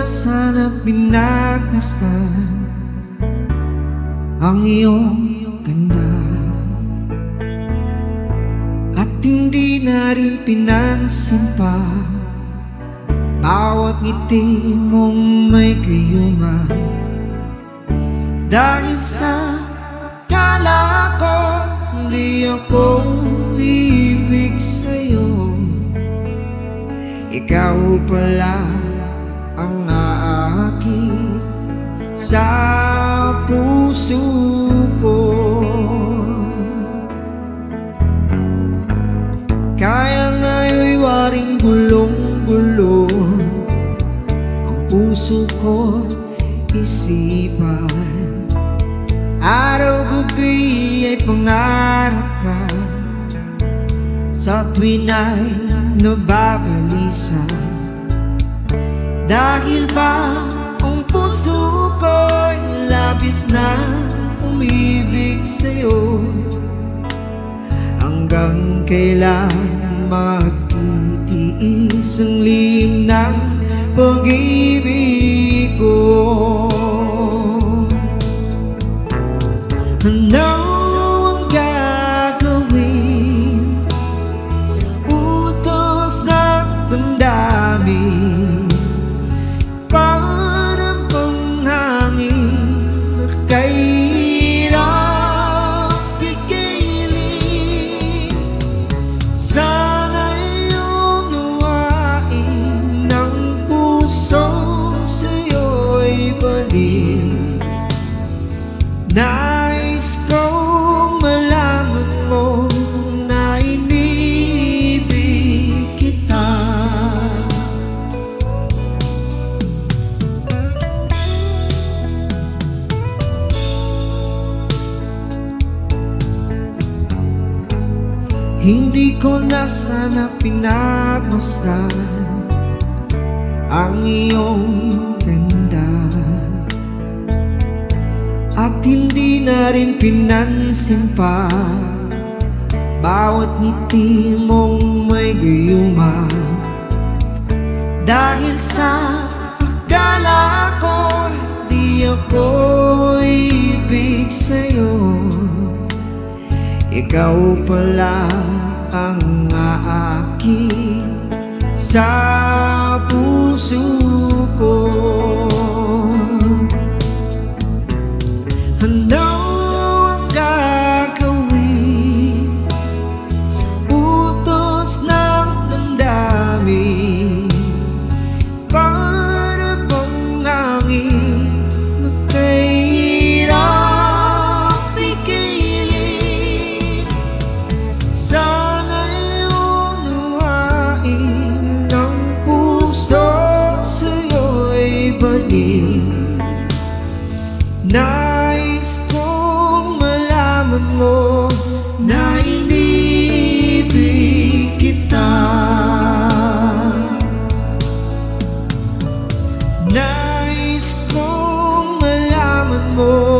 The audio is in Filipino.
na sana pinagmasdan ang iyong ganda, at hindi na rin pinansin pa bawat ngiti mong may gayuma. Dahil sa akala ko hindi ako ibig sa'yo, ikaw pala ang aakit sa puso ko. Kaya nga'y waring gulong-gulong ang puso ko, isipan. Araw-gabi ay pangarap ka, sa tuwin ay nababalisa. Dahil ba ang puso ko'y labis na umibig sa'yo, hanggang kailan magtitiis ang lihim ng pag-ibig ko? Ano ang gagawin sa utos ng damdamin? Para bang hangin na kahirap pigilin? Sana'y unawain ng puso sa'yo'y balik. Nais kong malaman mo na inibig kita. Hindi ko na sana pinagmasdan ang iyong ganda, at hindi na rin pinansin pa bawat ngiti mong may gayuma. Dahil sa akala ko di ako ibig sa'yo, ikaw pala ang aakit sa puso ko. Ano ang gagawin sa utos ng damdamin? Para bang hangin na kahirap pigilin? Sana'y unawain ng puso sa'yo'y balik. Nais kong malaman mo na inibig kita. Nais kong malaman mo